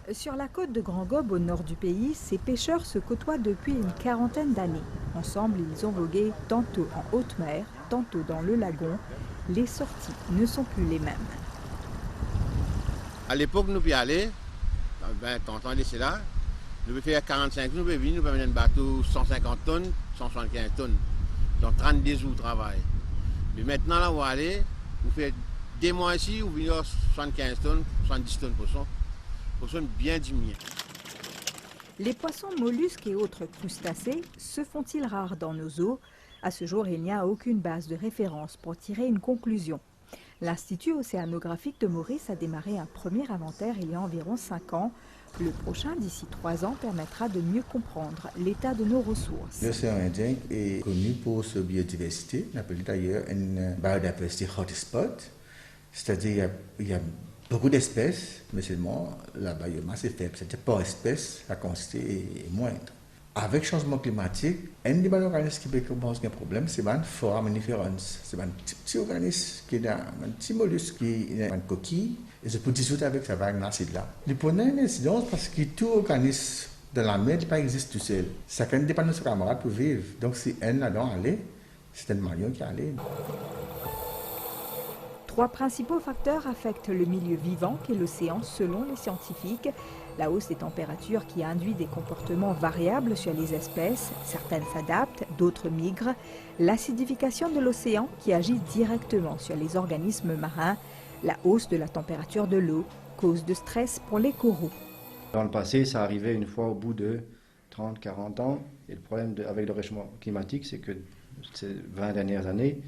Sur la côte de Grand Gobe, au nord du pays, ces pêcheurs se côtoient depuis une quarantaine d'années. Ensemble, ils ont vogué tantôt en haute mer, tantôt dans le lagon. Les sorties ne sont plus les mêmes. À l'époque, nous y aller, 20 ans d'ici là, nous pouvons faire 45 nous pouvons venir, nous pouvons mener un bateau 150 tonnes, 175 tonnes. Donc 32 jours de travail. Mais maintenant, là, vous allez, vous faites des mois ici, vous venez 75 tonnes, 70 tonnes pour ça, bien diminué. Les poissons, mollusques et autres crustacés se font-ils rares dans nos eaux? À ce jour, il n'y a aucune base de référence pour tirer une conclusion. L'Institut océanographique de Maurice a démarré un premier inventaire il y a environ 5 ans. Le prochain, d'ici 3 ans, permettra de mieux comprendre l'état de nos ressources. L'océan Indien est connu pour sa biodiversité. On appelle d'ailleurs une biodiversity hotspot. C'est-à-dire qu'il y a beaucoup d'espèces, mais seulement la biomasse est faible. C'est-à-dire par espèce, la quantité est moindre. Avec le changement climatique, un des organismes qui peut poser un problème, c'est le foraminiférons. C'est un petit organisme qui est un petit mollusque qui est une coquille et se peut dissoudre avec sa vague acide là. Il pose une incidence parce que tout organisme dans la mer ne pas existe tout seul. Chacun dépend de ses camarades pour vivre. Donc si un là-dedans allait, c'est un marion qui allait. 3 principaux facteurs affectent le milieu vivant qu'est l'océan selon les scientifiques. La hausse des températures qui induit des comportements variables sur les espèces, certaines s'adaptent, d'autres migrent. L'acidification de l'océan qui agit directement sur les organismes marins. La hausse de la température de l'eau, cause de stress pour les coraux. Dans le passé, ça arrivait une fois au bout de 30-40 ans. Et le problème avec le réchauffement climatique, c'est que ces 20 dernières années,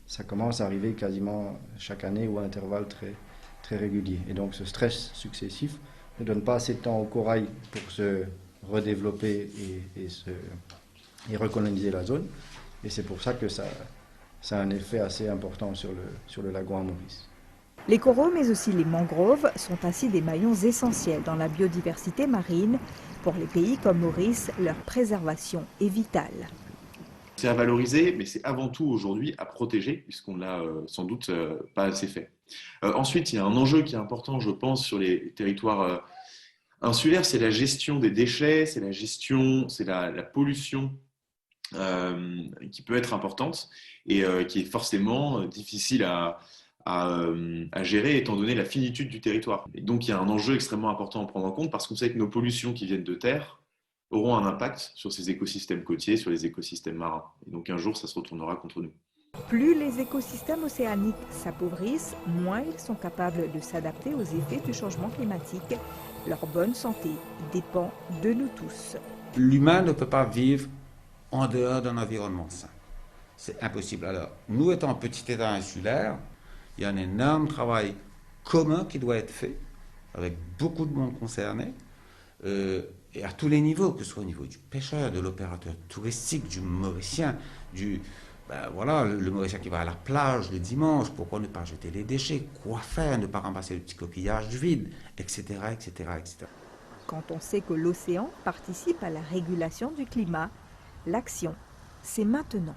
ça commence à arriver quasiment chaque année ou à intervalles très réguliers. Et donc ce stress successif ne donne pas assez de temps au corail pour se redévelopper et recoloniser la zone. Et c'est pour ça que ça a un effet assez important sur le lagon à Maurice. Les coraux, mais aussi les mangroves, sont ainsi des maillons essentiels dans la biodiversité marine. Pour les pays comme Maurice, leur préservation est vitale. C'est à valoriser, mais c'est avant tout aujourd'hui à protéger, puisqu'on l'a sans doute pas assez fait. Ensuite, il y a un enjeu qui est important, je pense, sur les territoires insulaires, c'est la gestion des déchets, c'est la pollution qui peut être importante et qui est forcément difficile à gérer étant donné la finitude du territoire. Et donc il y a un enjeu extrêmement important à prendre en compte parce qu'on sait que nos pollutions qui viennent de terre auront un impact sur ces écosystèmes côtiers, sur les écosystèmes marins. Et donc un jour, ça se retournera contre nous. Plus les écosystèmes océaniques s'appauvrissent, moins ils sont capables de s'adapter aux effets du changement climatique. Leur bonne santé dépend de nous tous. L'humain ne peut pas vivre en dehors d'un environnement sain. C'est impossible. Alors, nous étant un petit État insulaire, il y a un énorme travail commun qui doit être fait, avec beaucoup de monde concerné, et à tous les niveaux, que ce soit au niveau du pêcheur, de l'opérateur touristique, du Mauricien, le Mauricien qui va à la plage le dimanche, pourquoi ne pas jeter les déchets, quoi faire, ne pas ramasser le petit coquillage vide, etc., etc., etc. Quand on sait que l'océan participe à la régulation du climat, l'action, c'est maintenant.